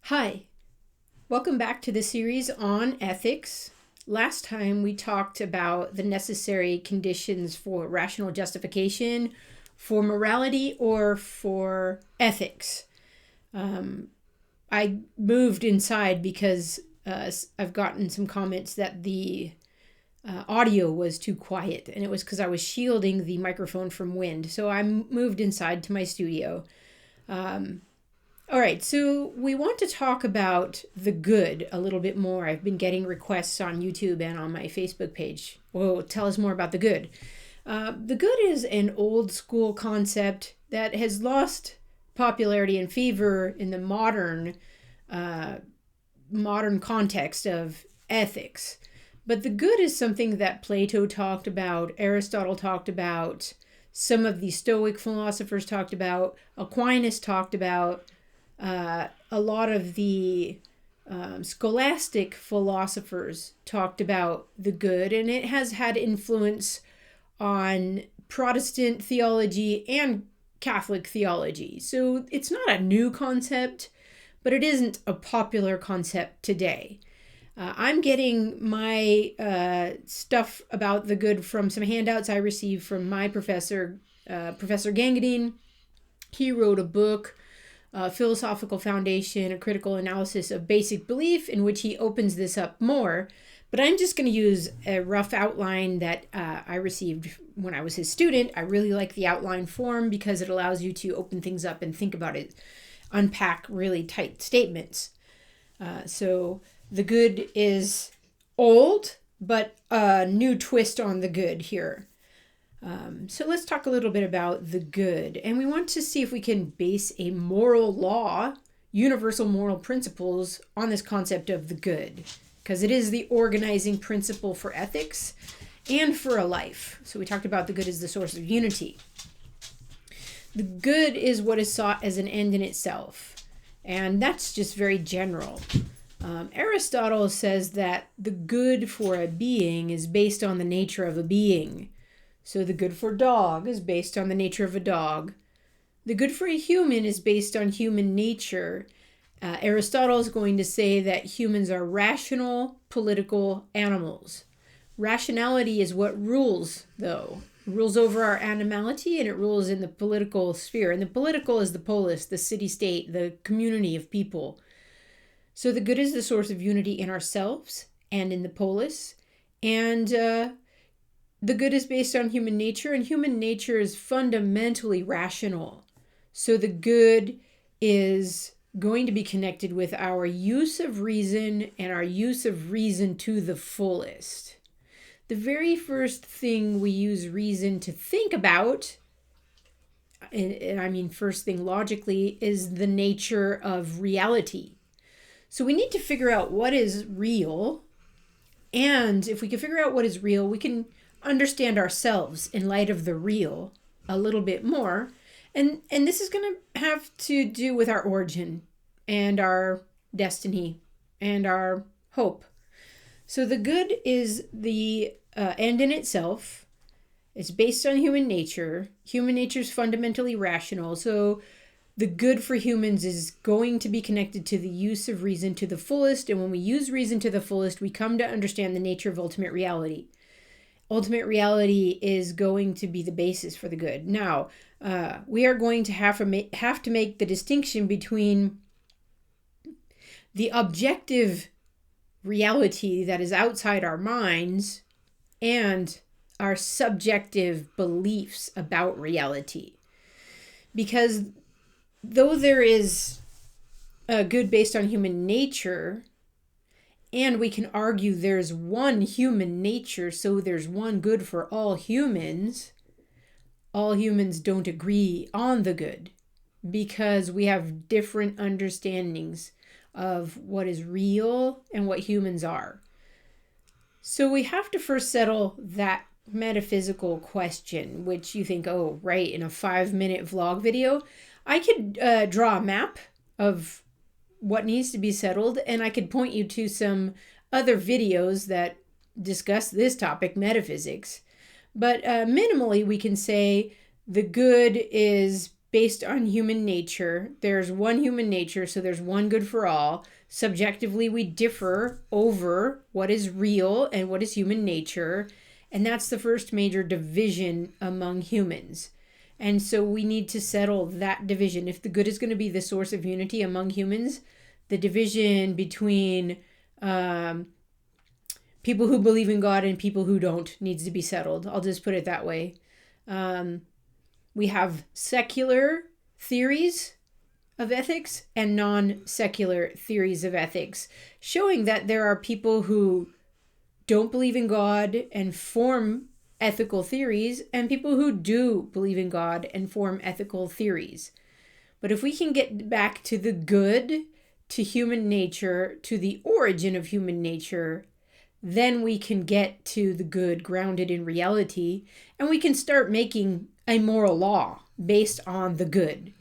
Hi, welcome back to the series on ethics. Last time we talked about the necessary conditions for rational justification, for morality, or for ethics. I moved inside because I've gotten some comments that the audio was too quiet, and it was because I was shielding the microphone from wind. So I moved inside to my studio. All right, so we want to talk about the good a little bit more. I've been getting requests on YouTube and on my Facebook page. Well, tell us more about the good. The good is an old school concept that has lost popularity and favor in the modern context of ethics. But the good is something that Plato talked about, Aristotle talked about, some of the Stoic philosophers talked about, Aquinas talked about. A lot of the scholastic philosophers talked about the good, and it has had influence on Protestant theology and Catholic theology. So it's not a new concept, but it isn't a popular concept today. I'm getting my stuff about the good from some handouts I received from my professor, Professor Gangadine. He wrote a book, Philosophical Foundation, a critical analysis of basic belief, in which he opens this up more. But I'm just going to use a rough outline that I received when I was his student. I really like the outline form because it allows you to open things up and think about it, unpack really tight statements. So the good is old, but a new twist on the good here. So let's talk a little bit about the good. And we want to see if we can base a moral law, universal moral principles, on this concept of the good, because it is the organizing principle for ethics and for a life. So we talked about the good as the source of unity. The good is what is sought as an end in itself. And that's just very general. Aristotle says that the good for a being is based on the nature of a being. So the good for a dog is based on the nature of a dog. The good for a human is based on human nature. Aristotle is going to say that humans are rational, political animals. Rationality is what rules, though. It rules over our animality, and it rules in the political sphere. And the political is the polis, the city-state, the community of people. So the good is the source of unity in ourselves and in the polis. And the good is based on human nature, and human nature is fundamentally rational. So the good is going to be connected with our use of reason and our use of reason to the fullest. The very first thing we use reason to think about, and I mean first thing logically, is the nature of reality. So we need to figure out what is real, and if we can figure out what is real, we can understand ourselves in light of the real a little bit more. And this is going to have to do with our origin and our destiny and our hope. So the good is the end in itself. It's based on human nature. Human nature is fundamentally rational. So the good for humans is going to be connected to the use of reason to the fullest. And when we use reason to the fullest, we come to understand the nature of ultimate reality. Ultimate reality is going to be the basis for the good. Now, we are going to have to make the distinction between the objective reality that is outside our minds and our subjective beliefs about reality. Because though there is a good based on human nature, and we can argue there's one human nature, so there's one good for all humans don't agree on the good because we have different understandings of what is real and what humans are. So we have to first settle that metaphysical question, which you think, oh, right, in a 5-minute vlog video, I could draw a map of what needs to be settled, and I could point you to some other videos that discuss this topic, metaphysics. But minimally, we can say the good is based on human nature. There's one human nature, so there's one good for all. Subjectively, we differ over what is real and what is human nature. And that's the first major division among humans. And so we need to settle that division. If the good is going to be the source of unity among humans, the division between people who believe in God and people who don't needs to be settled. I'll just put it that way. We have secular theories of ethics and non-secular theories of ethics, showing that there are people who don't believe in God and form ethical theories, and people who do believe in God and form ethical theories. But if we can get back to the good, to human nature, to the origin of human nature, then we can get to the good grounded in reality, and we can start making a moral law based on the good.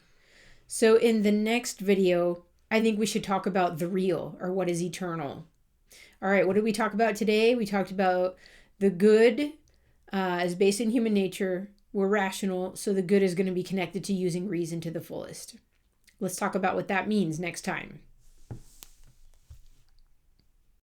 So in the next video, I think we should talk about the real, or what is eternal. All right, what did we talk about today? We talked about the good is based in human nature. We're rational, so the good is going to be connected to using reason to the fullest. Let's talk about what that means next time.